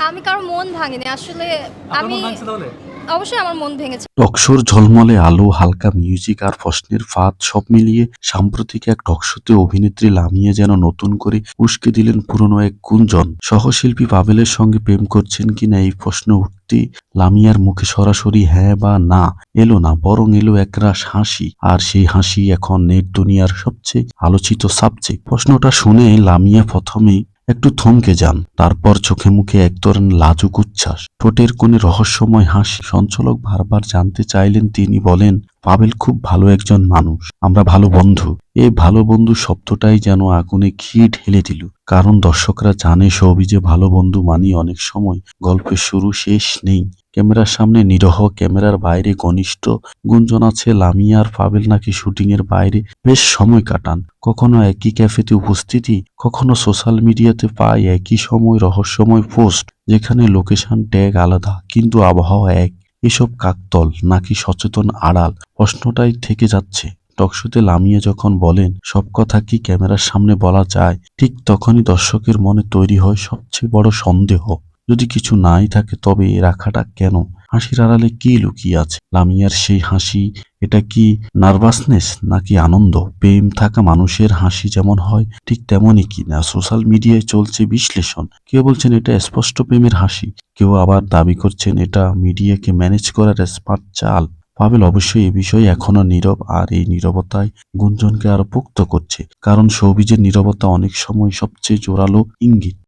আমি কারো মন ভাঙিনি আসলে। আপনার আমি মন ভাঙছে তাহলে? অবশ্যই আমার মন ভেঙেছে। টকশোর ঝলমলে আলো, হালকা মিউজিক আর প্রশ্নের ফাঁদ সব মিলিয়ে সাম্প্রতিক এক টকশোতে অভিনেত্রী লামিয়া যেন নতুন করে উস্কে দিলেন পুরনো এক গুঞ্জন। সহশিল্পী পাভেলের সঙ্গে প্রেম করছেন কিনা এই প্রশ্ন উঠতেই লামিয়ার মুখে সরাসরি হ্যাঁ বা না এলো না, বরং এলো একরাশ হাসি। আর সেই হাসি এখন নেট দুনিয়ার সবচেয়ে আলোচিত সাবজেক্ট। প্রশ্নটা শুনে লামিয়া প্রথমেই একটু থমকে যান, তারপর চোখে মুখে এক ধরনের লাজুক উচ্ছ্বাস, ঠোঁটের কোণে রহস্যময় হাসি। সঞ্চালক বারবার জানতে চাইলেন, তিনি বলেন, পাভেল খুব ভালো একজন মানুষ, আমরা ভালো বন্ধু। এই ভালো বন্ধু শব্দটাই যেন আগুনে ঘি ঢেলে দিল, কারণ দর্শকরা জানে সৌভিজে ভালো বন্ধু মানে অনেক সময় গল্পের শুরু শেষ নেই, ক্যামেরার সামনে নিরহ, ক্যামেরার বাইরে ঘনিষ্ঠ। গুঞ্জন আছে লামিয়া আর পাভেল নাকি শুটিং এর বাইরে বেশ সময় কাটান, কখনো একই ক্যাফেতে উপস্থিতি, কখনো সোশ্যাল মিডিয়াতে পায় একই সময় রহস্যময় পোস্ট, যেখানে লোকেশন ট্যাগ আলাদা কিন্তু আবহাওয়া এক। এসব কাকতল নাকি সচেতন আড়াল, প্রশ্নটাই থেকে যাচ্ছে। টকশোতে লামিয়া যখন বলেন সব কথা কি ক্যামেরার সামনে বলা যায়, ঠিক তখনই দর্শকের মনে তৈরি হয় সবচেয়ে বড় সন্দেহ, যদি কিছু নাই থাকে তবে এ রাখাটা কেন? হাসির আড়ালে কি লুকিয়ে আছে? লামিয়ার সেই হাসি, এটা কি নার্ভাসনেস নাকি আনন্দ? প্রেম থাকা মানুষের হাসি যেমন হয় ঠিক তেমনই কিনা? সোশ্যাল মিডিয়ায় চলছে বিশ্লেষণ, কেউ বলছেন এটা স্পষ্ট প্রেমের হাসি, কেউ আবার দাবি করছেন এটা মিডিয়াকে ম্যানেজ করার স্মার্ট চাল। পাভেল অবশ্যই এ বিষয়ে এখনো নীরব, আর এই নীরবতায় গুঞ্জনকে আরো পোক্ত করছে, কারণ সৌভিজের নীরবতা অনেক সময় সবচেয়ে জোরালো ইঙ্গিত।